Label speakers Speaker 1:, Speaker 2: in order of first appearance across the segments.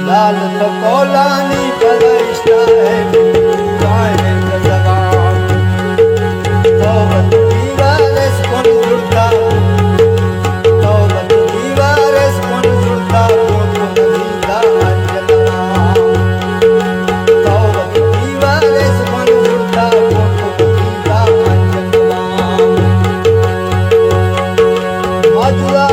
Speaker 1: लाल तो कोलानी बलैष्टा है गाने जवान तौबत दीवारेस कौन जुड़ता तौबत दीवारेस कौन जुड़ता वो तो नजीदा अंजना तौबत दीवारेस कौन जुड़ता वो तो नजीदा अंजना मजुआ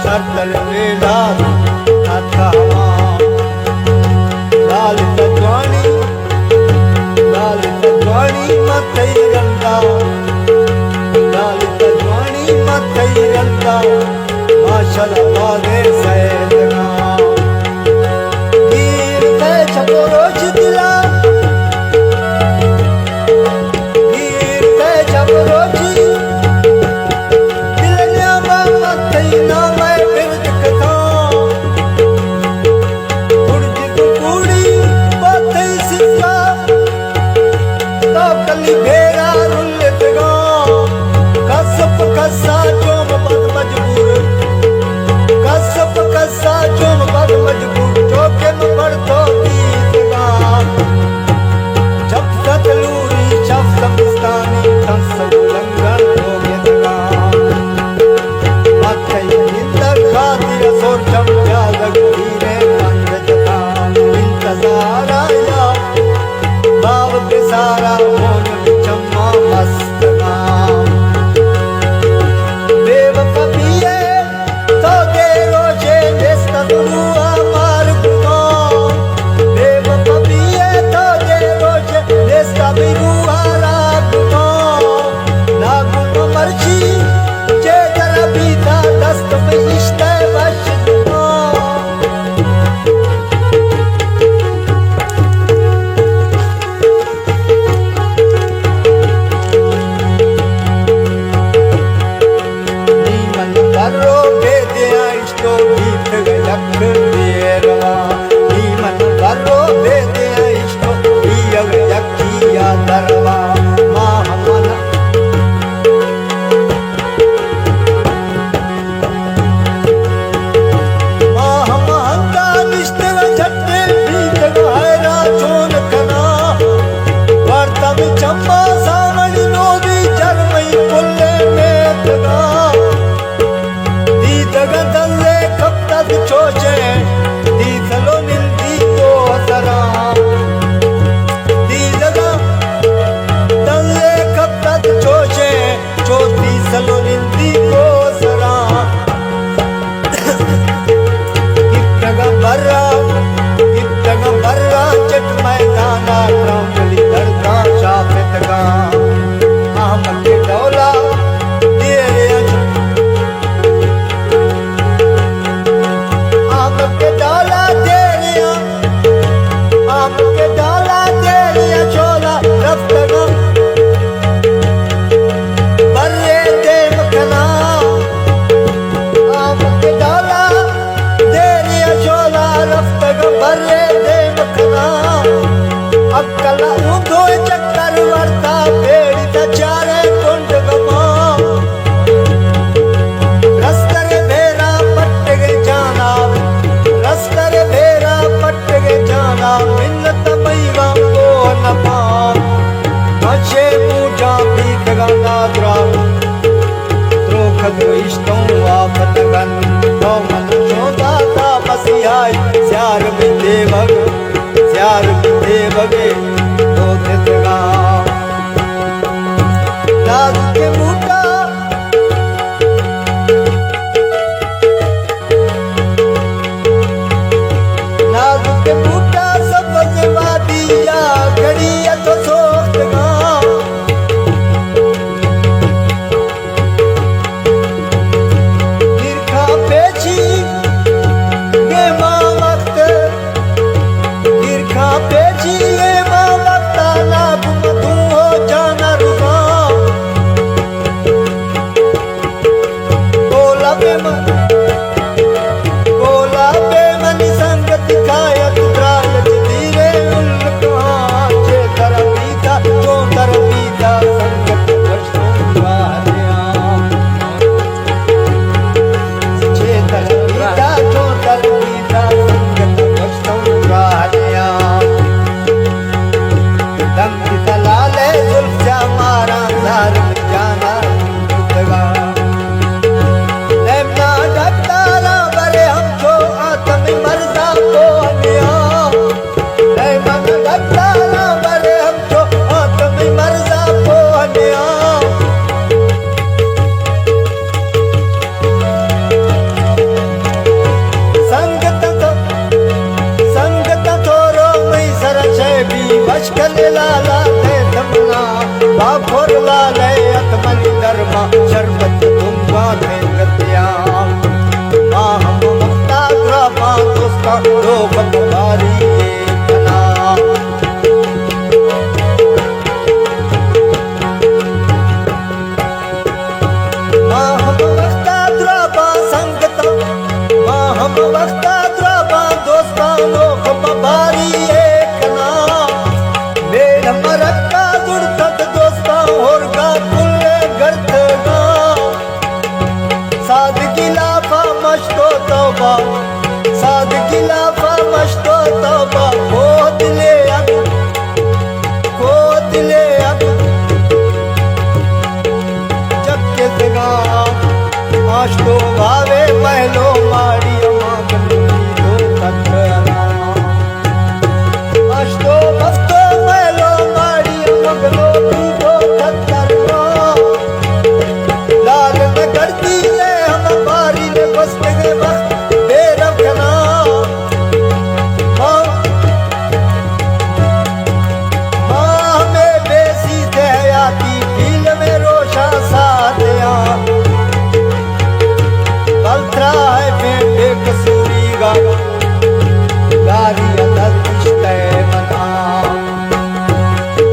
Speaker 1: शर्तल वेला नाथा लाल तत्वाणी मथई रंदा लाल तत्वाणी मथई रंदा माशाल्लाह वादे सैदना वीर ते छको रोज दिला वीर ते छको रोज ना मैं फिर चले लाला थे तमना बाफोर लाले अतमली धर्मा शरबत दूंगा थे गतिया माँ हम मक्ता द्रापा दोस्ता दो बकवारी कना माँ हम मक्ता द्रापा संगता माँ हम मक्ता द्रापा दोस्ता लोक बबारी कना मेरा मरक्का जुड़तत दोस्ता होरगा कुल्ले गर्द गा सादगी लाफा मश्तो तौबा सादगी लाफा मश्तो तौबा को दिले अब जब के जगा आश्तो भावे महलो मारी अमा गंदी दो तकरा आश्तो भक्तो महलो मारी मगलो भी दो तकरा लाल में करती है हम बारी में बस गए वक्त बेरखना माँ हमें बेसी दयाती भील में रोशा साथिया बलत्रा है बेटे कसूरी गा गारी अदर इश्ते मना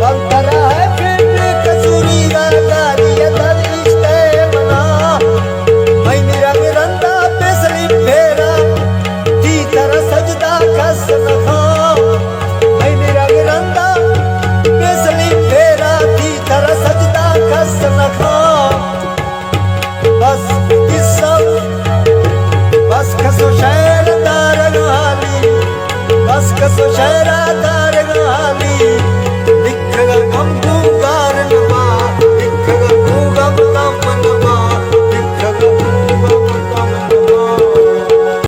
Speaker 1: बलत्रा है बेटे कसूरी गा गारी अदर इश्ते मना मैं मेरा गिरंदा बेसली फेरा ती तरह सजदा कस नखा मैं मेरा गिरंदा बेसली फेरा ती तरह सजदा कस नखा बस किस्सा बस कसो शहर दार गाली बस कसो शहर दार गाली